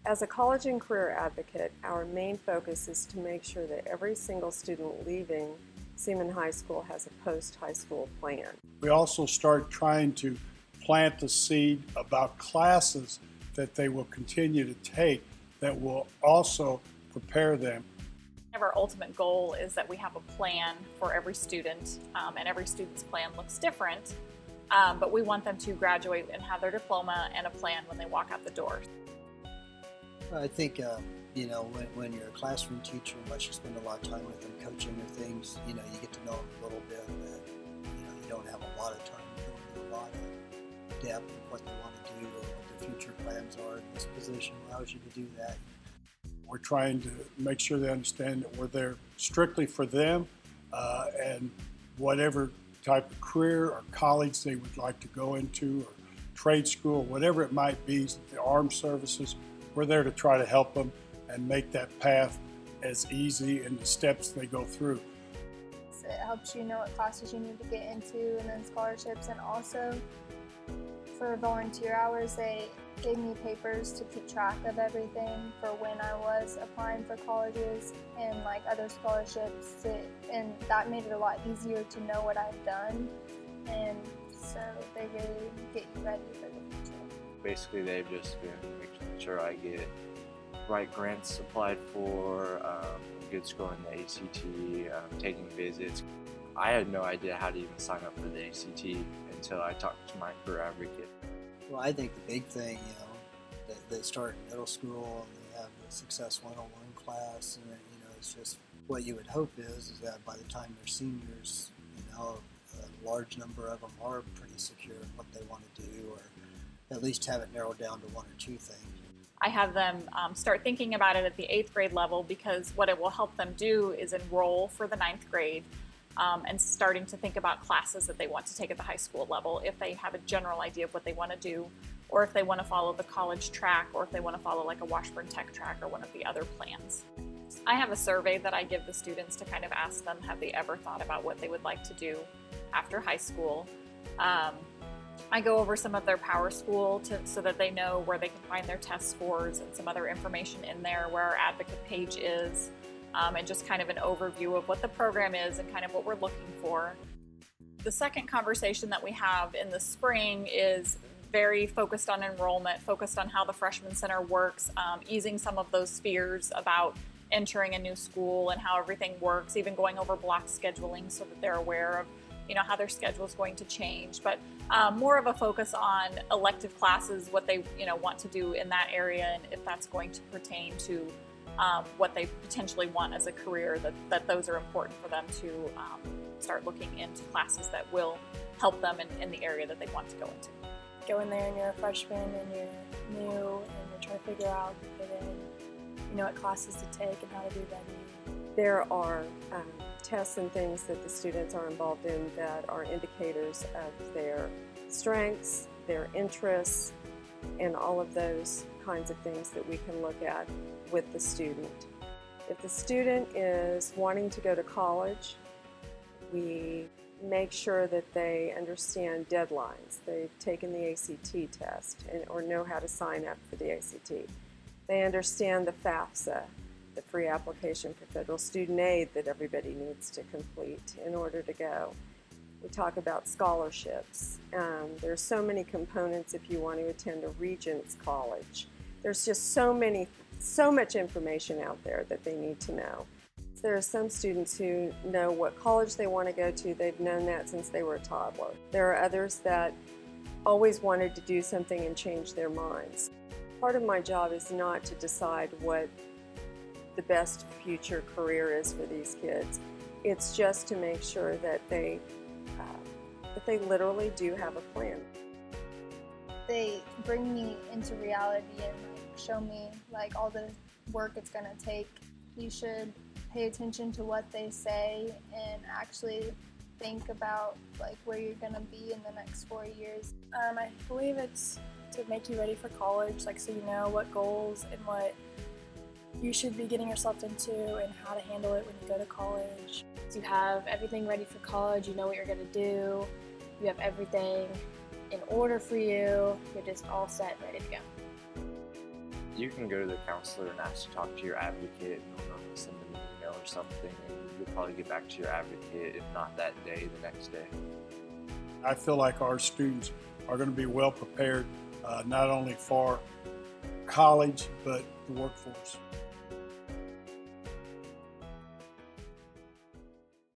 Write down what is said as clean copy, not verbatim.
As a college and career advocate, our main focus is to make sure that every single student leaving Seaman High School has a post-high school plan. We also start trying to plant the seed about classes that they will continue to take that will also prepare them. Our ultimate goal is that we have a plan for every student, and every student's plan looks different, but we want them to graduate and have their diploma and a plan when they walk out the door. I think, you know, when you're a classroom teacher, unless you spend a lot of time with them coaching or things, you know, you get to know them a little bit, but, you know, you don't have a lot of time to go into a lot of depth of what they want to do or what their future plans are. This position allows you to do that. We're trying to make sure they understand that we're there strictly for them, and whatever type of career or college they would like to go into, or trade school, whatever it might be, the armed services, we're there to try to help them and make that path as easy in the steps they go through. It helps you know what classes you need to get into, and then scholarships, and also for volunteer hours they gave me papers to keep track of everything for when I was applying for colleges and like other scholarships, and that made it a lot easier to know what I've done, and so they really get you ready for the future. Basically they've just been making sure I get right grants applied for, good score in the ACT, taking visits. I had no idea how to even sign up for the ACT until I talked to my career advocate. Well, I think the big thing, you know, they start in middle school and they have a Success 101 class, and you know, it's just what you would hope is that by the time they're seniors, you know, a large number of them are pretty secure in what they want to do, or at least have it narrowed down to one or two things. I have them start thinking about it at the 8th grade level, because what it will help them do is enroll for the 9th grade and starting to think about classes that they want to take at the high school level, if they have a general idea of what they want to do, or if they want to follow the college track, or if they want to follow like a Washburn Tech track or one of the other plans. I have a survey that I give the students to kind of ask them, have they ever thought about what they would like to do after high school. I go over some of their Power School so that they know where they can find their test scores, and some other information in there, where our advocate page is, and just kind of an overview of what the program is and kind of what we're looking for. The second conversation that we have in the spring is very focused on enrollment, focused on how the Freshman Center works, easing some of those fears about entering a new school and how everything works, even going over block scheduling so that they're aware of, you know, how their schedule is going to change, but more of a focus on elective classes, what they, you know, want to do in that area, and if that's going to pertain to what they potentially want as a career, that those are important for them to start looking into classes that will help them in the area that they want to go into. Go in there and you're a freshman and you're new and you're trying to figure out you know what classes to take and how to be ready. There are tests and things that the students are involved in that are indicators of their strengths, their interests, and all of those kinds of things that we can look at with the student. If the student is wanting to go to college, we make sure that they understand deadlines. They've taken the ACT test or know how to sign up for the ACT. They understand the FAFSA, the free application for federal student aid that everybody needs to complete in order to go. We talk about scholarships. There's so many components if you want to attend a Regents College. There's just so much information out there that they need to know. There are some students who know what college they want to go to. They've known that since they were a toddler. There are others that always wanted to do something and change their minds. Part of my job is not to decide what the best future career is for these kids. It's just to make sure that they literally do have a plan. They bring me into reality and show me like all the work it's going to take. You should pay attention to what they say and actually think about like where you're going to be in the next 4 years. I believe it's to make you ready for college, like so you know what goals and what you should be getting yourself into and how to handle it when you go to college. You have everything ready for college, you know what you're going to do, you have everything in order for you, you're just all set, ready to go. You can go to the counselor and ask to talk to your advocate, and they'll normally send them an email or something, and you'll probably get back to your advocate, if not that day, the next day. I feel like our students are going to be well prepared, not only for college, but the workforce.